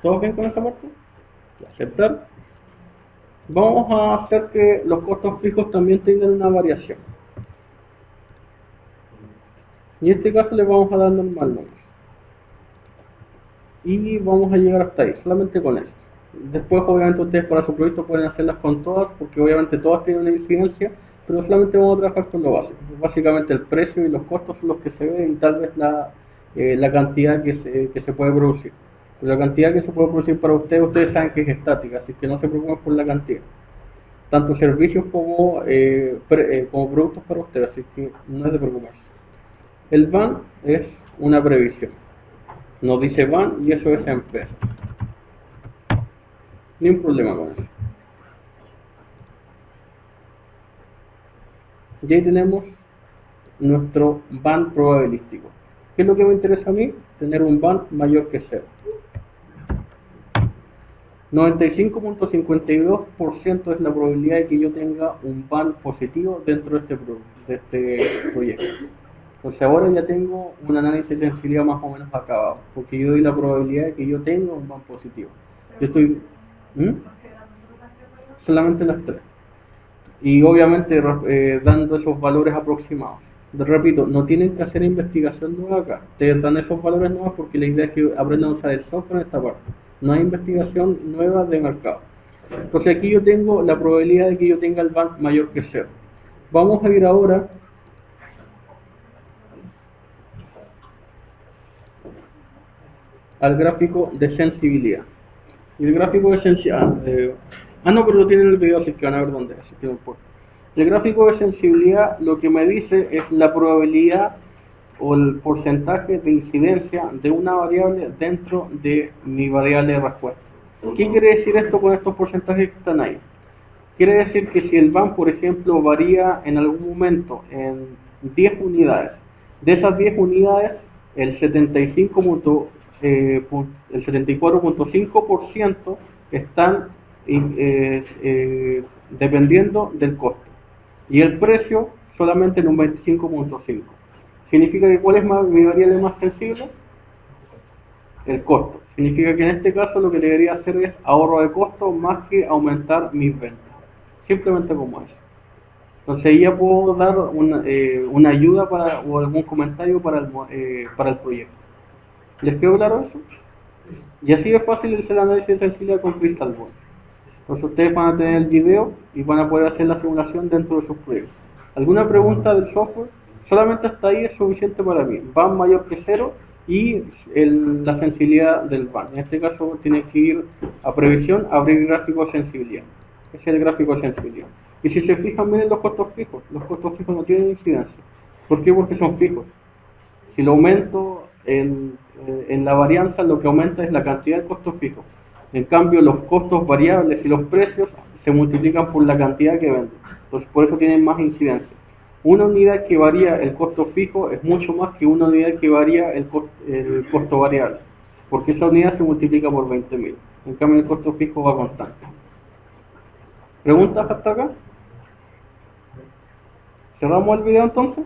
¿Todos bien con esta parte? Aceptar. Vamos a hacer que los costos fijos también tengan una variación. Y en este caso le vamos a dar normal nomás. Y vamos a llegar hasta ahí, solamente con esto. Después obviamente ustedes para su proyecto pueden hacerlas con todas, porque obviamente todas tienen una incidencia, pero solamente vamos a trabajar con lo básico. Básicamente el precio y los costos son los que se ven y tal vez la cantidad que se puede producir. Pero la cantidad que se puede producir para ustedes saben que es estática, así que no se preocupen por la cantidad. Tanto servicios como productos para ustedes, así que no es de preocuparse. El van es una previsión. Nos dice van y eso es en pesos. Ni un problema con eso. Y ahí tenemos nuestro van probabilístico. ¿Qué es lo que me interesa a mí? Tener un van mayor que 0. 95.52% es la probabilidad de que yo tenga un van positivo dentro de este proyecto. Entonces ahora ya tengo un análisis de sensibilidad más o menos acabado, porque yo doy la probabilidad de que yo tenga un van positivo. Yo estoy... Solamente las 3. Y obviamente dando esos valores aproximados. Repito, no tienen que hacer investigación nueva acá. Ustedes dan esos valores nuevos porque la idea es que aprendan a usar el software en esta parte. No hay investigación nueva de mercado. Entonces aquí yo tengo la probabilidad de que yo tenga el van mayor que 0. Vamos a ir ahora al gráfico de sensibilidad. Y el gráfico de sensibilidad... no, pero lo tienen en el video, así que van a ver dónde, así que no importa. El gráfico de sensibilidad lo que me dice es la probabilidad o el porcentaje de incidencia de una variable dentro de mi variable de respuesta. ¿Qué quiere decir esto con estos porcentajes que están ahí? Quiere decir que si el VAN, por ejemplo, varía en algún momento en 10 unidades, de esas 10 unidades, el 74.5% están dependiendo del costo. Y el precio solamente en un 25.5%. ¿Significa que cuál es mi variable más sensible? El costo. Significa que en este caso lo que debería hacer es ahorro de costo más que aumentar mis ventas. Simplemente como eso. Entonces ahí ya puedo dar una ayuda o algún comentario para el proyecto. ¿Les quedó claro eso? Y así es fácil hacer el análisis de sensibilidad con Crystal Ball. Entonces ustedes van a tener el video y van a poder hacer la simulación dentro de sus proyectos. ¿Alguna pregunta del software? Solamente hasta ahí es suficiente para mí. VAN mayor que 0 y la sensibilidad del VAN. En este caso tiene que ir a previsión, abrir gráfico de sensibilidad. Ese es el gráfico de sensibilidad. Y si se fijan, miren los costos fijos no tienen incidencia. ¿Por qué? Porque son fijos. Si lo aumento en la varianza, lo que aumenta es la cantidad de costos fijos. En cambio, los costos variables y los precios se multiplican por la cantidad que venden. Entonces, por eso tienen más incidencia. Una unidad que varía el costo fijo es mucho más que una unidad que varía el costo variable. Porque esa unidad se multiplica por 20.000. En cambio, el costo fijo va constante. ¿Preguntas hasta acá? ¿Cerramos el video entonces?